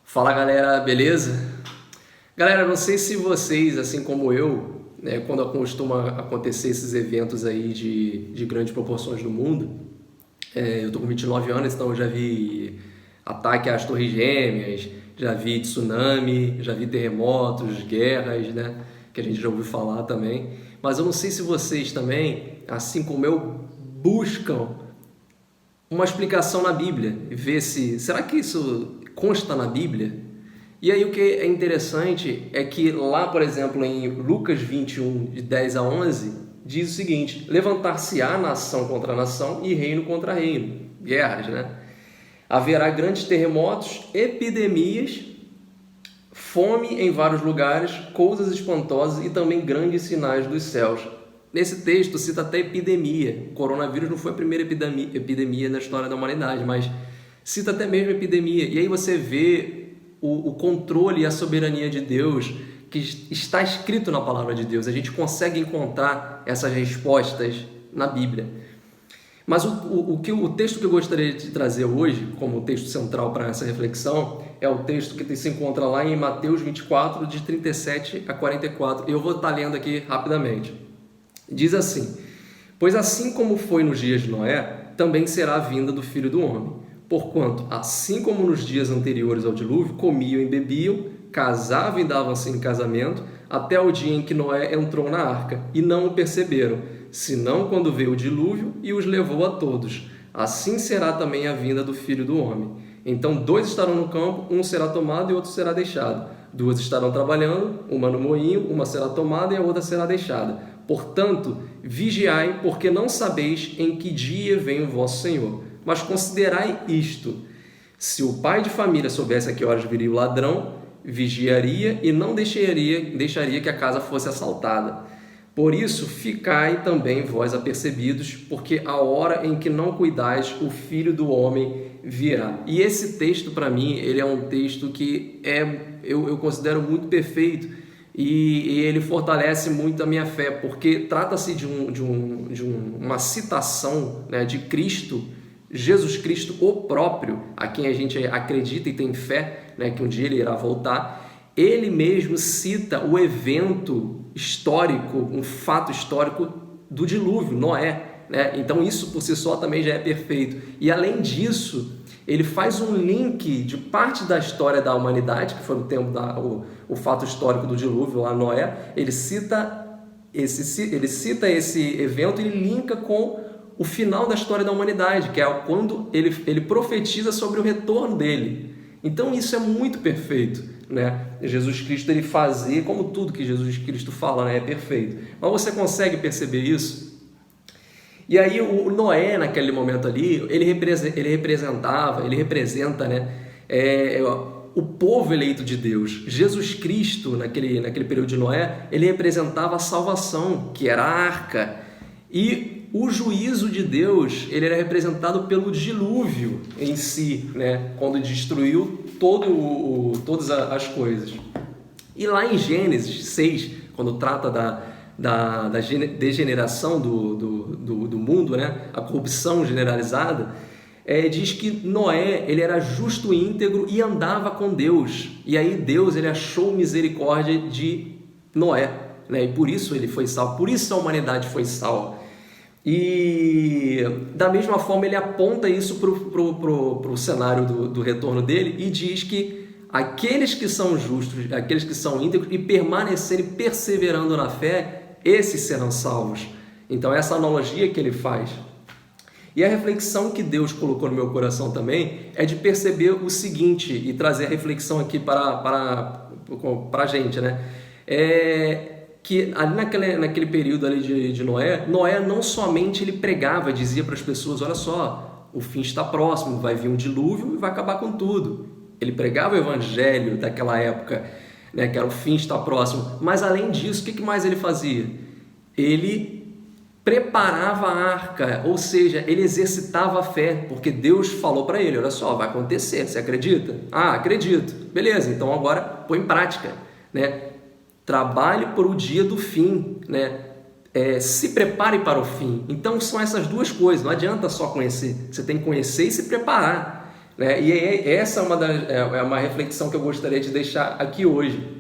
Fala galera, beleza? Galera, não sei se vocês, assim como eu, né, quando costuma acontecer esses eventos aí de grandes proporções no mundo, eu tô com 29 anos, então eu já vi ataque às Torres Gêmeas, já vi tsunami, já vi terremotos, guerras, né, que a gente já ouviu falar também. Mas eu não sei se vocês também, assim como eu, buscam uma explicação na Bíblia e ver se será que isso consta na Bíblia? E aí o que é interessante é que lá, por exemplo, em Lucas 21, de 10 a 11, diz o seguinte: levantar-se-á nação contra nação e reino contra reino, guerras, né? Haverá grandes terremotos, epidemias, fome em vários lugares, coisas espantosas e também grandes sinais dos céus. Nesse texto cita até epidemia. O coronavírus não foi a primeira epidemia na história da humanidade, mas cita até mesmo epidemia. E aí você vê o controle e a soberania de Deus que está escrito na palavra de Deus. A gente consegue encontrar essas respostas na Bíblia. Mas o texto que eu gostaria de trazer hoje, como texto central para essa reflexão, é o texto que se encontra lá em Mateus 24, de 37 a 44. Eu vou estar lendo aqui rapidamente. Diz assim: pois assim como foi nos dias de Noé, também será a vinda do Filho do Homem. Porquanto, assim como nos dias anteriores ao dilúvio, comiam e bebiam, casavam e davam-se em casamento, até o dia em que Noé entrou na arca, e não o perceberam, senão quando veio o dilúvio e os levou a todos. Assim será também a vinda do Filho do Homem. Então 2 estarão no campo, um será tomado e outro será deixado. 2 estarão trabalhando, uma no moinho, uma será tomada e a outra será deixada. Portanto, vigiai, porque não sabeis em que dia vem o vosso Senhor. Mas considerai isto: se o pai de família soubesse a que horas viria o ladrão, vigiaria e não deixaria que a casa fosse assaltada. Por isso, ficai também vós apercebidos, porque a hora em que não cuidais, o Filho do Homem virá. E esse texto, para mim, ele é um texto que eu considero muito perfeito e ele fortalece muito a minha fé, porque trata-se de uma citação, né, de Cristo, Jesus Cristo, o próprio, a quem a gente acredita e tem fé, né, que um dia ele irá voltar. Ele mesmo cita o evento histórico, um fato histórico do dilúvio, Noé, né? Então isso por si só também já é perfeito. E além disso, ele faz um link de parte da história da humanidade, que foi no tempo o fato histórico do dilúvio, lá Noé. Ele cita esse evento e ele linka com o final da história da humanidade, que é quando ele profetiza sobre o retorno dele. Então isso é muito perfeito, né? Jesus Cristo, ele fazia, como tudo que Jesus Cristo fala, né, é perfeito. Mas você consegue perceber isso? E aí o Noé, naquele momento ali, ele representa, né, o povo eleito de Deus. Jesus Cristo, naquele período de Noé, ele representava a salvação, que era a arca. E o juízo de Deus, ele era representado pelo dilúvio em si, né? Quando destruiu todas as coisas. E lá em Gênesis 6, quando trata da degeneração do mundo, né? A corrupção generalizada, diz que Noé, ele era justo e íntegro e andava com Deus. E aí Deus, ele achou misericórdia de Noé, né? E por isso ele foi salvo, por isso a humanidade foi salva. E da mesma forma ele aponta isso para o cenário do retorno dele e diz que aqueles que são justos, aqueles que são íntegros e permanecerem perseverando na fé, esses serão salvos. Então essa analogia que ele faz. E a reflexão que Deus colocou no meu coração também é de perceber o seguinte, e trazer a reflexão aqui para a gente, né? Que ali naquele período ali de Noé não somente ele pregava, dizia para as pessoas: olha só, o fim está próximo, vai vir um dilúvio e vai acabar com tudo. Ele pregava o evangelho daquela época, né, que era o fim está próximo. Mas além disso, o que mais ele fazia? Ele preparava a arca, ou seja, ele exercitava a fé, porque Deus falou para ele: olha só, vai acontecer, você acredita? Ah, acredito. Beleza, então agora põe em prática, né? Trabalhe por o dia do fim, né? Se prepare para o fim. Então são essas duas coisas, não adianta só conhecer, você tem que conhecer e se preparar. né? E essa é uma reflexão que eu gostaria de deixar aqui hoje.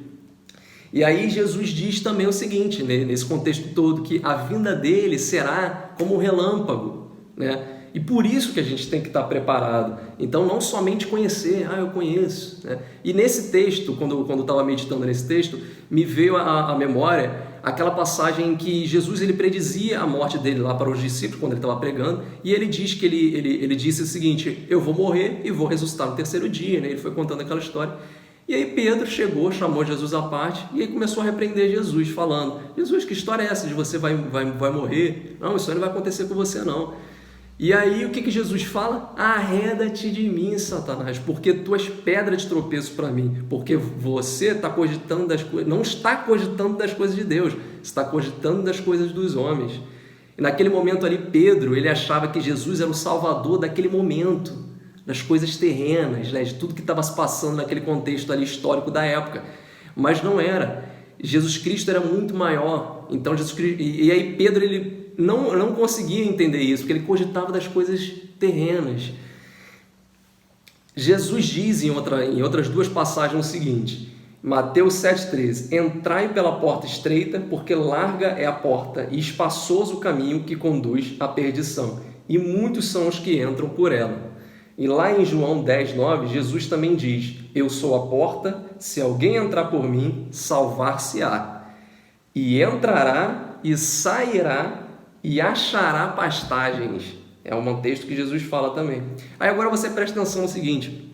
E aí Jesus diz também o seguinte, né, nesse contexto todo, que a vinda dele será como um relâmpago, né? E por isso que a gente tem que estar preparado. Então, não somente conhecer, eu conheço, né? E nesse texto, quando eu estava meditando nesse texto, me veio à memória aquela passagem em que Jesus ele predizia a morte dele lá para os discípulos, quando ele estava pregando, e ele diz que ele disse o seguinte: eu vou morrer e vou ressuscitar no terceiro dia, né? Ele foi contando aquela história. E aí Pedro chegou, chamou Jesus à parte e aí começou a repreender Jesus, falando: Jesus, que história é essa de você vai morrer? Não, isso aí não vai acontecer com você não. E aí o que Jesus fala? Arreda-te de mim, Satanás, porque tu és pedra de tropeço para mim, porque você está cogitando das coisas, não está cogitando das coisas de Deus, está cogitando das coisas dos homens. E naquele momento ali, Pedro, ele achava que Jesus era o salvador daquele momento, das coisas terrenas, né, de tudo que estava se passando naquele contexto ali histórico da época, mas não era. Jesus Cristo era muito maior. Então Jesus Cristo, e aí Pedro ele não conseguia entender isso, porque ele cogitava das coisas terrenas. Jesus diz em outras duas passagens o seguinte, Mateus 7,13: entrai pela porta estreita, porque larga é a porta e espaçoso o caminho que conduz à perdição, e muitos são os que entram por ela. E lá em João 10,9, Jesus também diz: eu sou a porta, se alguém entrar por mim, salvar-se-á. E entrará e sairá e achará pastagens. É um texto que Jesus fala também. Aí agora você presta atenção no seguinte.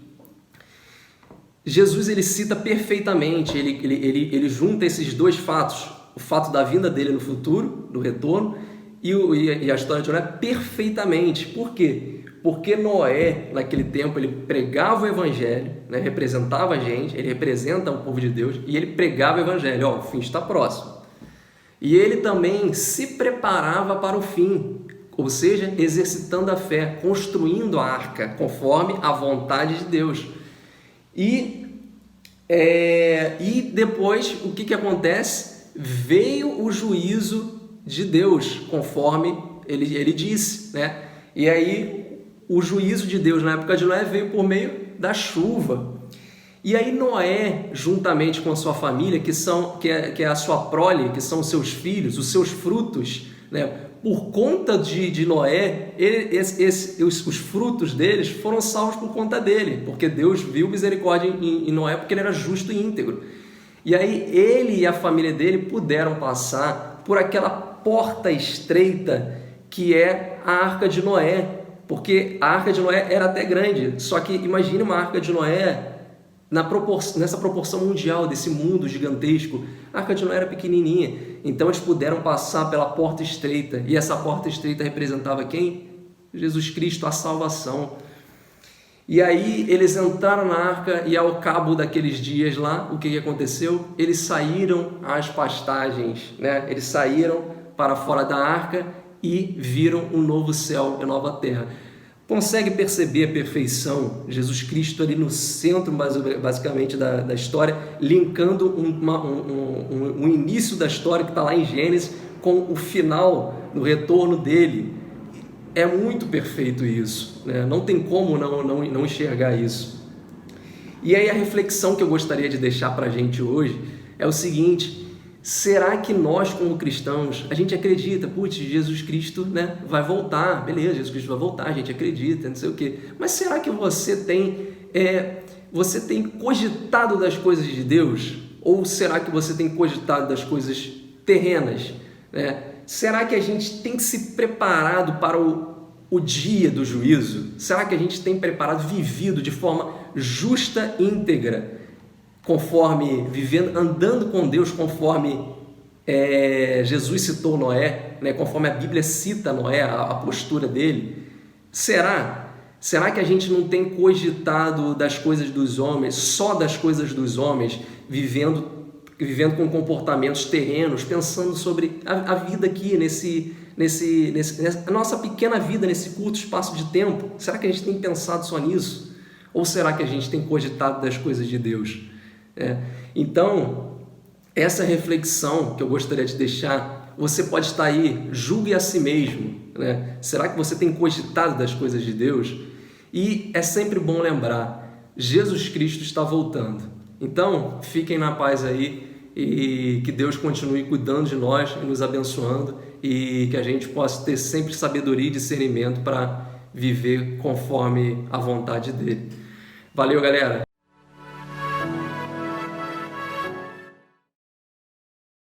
Jesus ele cita perfeitamente, ele junta esses dois fatos. O fato da vinda dele no futuro, do retorno, e a história de Noé perfeitamente. Por quê? Porque Noé, naquele tempo, ele pregava o evangelho, né? Representava a gente, ele representa o povo de Deus, e ele pregava o evangelho, o fim está próximo. E ele também se preparava para o fim, ou seja, exercitando a fé, construindo a arca, conforme a vontade de Deus. E depois, o que acontece? Veio o juízo de Deus, conforme ele disse, né? E aí, o juízo de Deus na época de Noé veio por meio da chuva. E aí Noé, juntamente com a sua família, que é a sua prole, que são os seus filhos, os seus frutos, né? Por conta de Noé, os frutos deles foram salvos por conta dele, porque Deus viu misericórdia em Noé, porque ele era justo e íntegro. E aí ele e a família dele puderam passar por aquela porta estreita que é a Arca de Noé, porque a Arca de Noé era até grande, só que imagine uma Arca de Noé nessa proporção mundial desse mundo gigantesco. A Arca de Noé era pequenininha, então eles puderam passar pela porta estreita, e essa porta estreita representava quem? Jesus Cristo, a salvação. E aí eles entraram na arca e ao cabo daqueles dias lá, o que aconteceu? Eles saíram às pastagens, né? Eles saíram para fora da arca e viram um novo céu e nova terra. Consegue perceber a perfeição? Jesus Cristo ali no centro, basicamente, da história, linkando um início da história que está lá em Gênesis com o final, no retorno dele. É muito perfeito isso, né? Não tem como não enxergar isso. E aí a reflexão que eu gostaria de deixar para a gente hoje é o seguinte: será que nós, como cristãos, a gente acredita, Jesus Cristo, né, vai voltar, beleza, Jesus Cristo vai voltar, a gente acredita, não sei o quê, mas será que você tem cogitado das coisas de Deus? Ou será que você tem cogitado das coisas terrenas, né? Será que a gente tem se preparado para o dia do juízo? Será que a gente tem preparado, vivido de forma justa e íntegra, conforme vivendo, andando com Deus, conforme Jesus citou Noé, né? Conforme a Bíblia cita Noé, a postura dele? Será que a gente não tem cogitado das coisas dos homens, só das coisas dos homens, vivendo com comportamentos terrenos, pensando sobre a vida aqui, nessa nossa pequena vida, nesse curto espaço de tempo? Será que a gente tem pensado só nisso? Ou será que a gente tem cogitado das coisas de Deus? Então, essa reflexão que eu gostaria de deixar, você pode estar aí, julgue a si mesmo, né? Será que você tem cogitado das coisas de Deus? E é sempre bom lembrar, Jesus Cristo está voltando. Então, fiquem na paz aí e que Deus continue cuidando de nós e nos abençoando e que a gente possa ter sempre sabedoria e discernimento para viver conforme a vontade dele. Valeu, galera!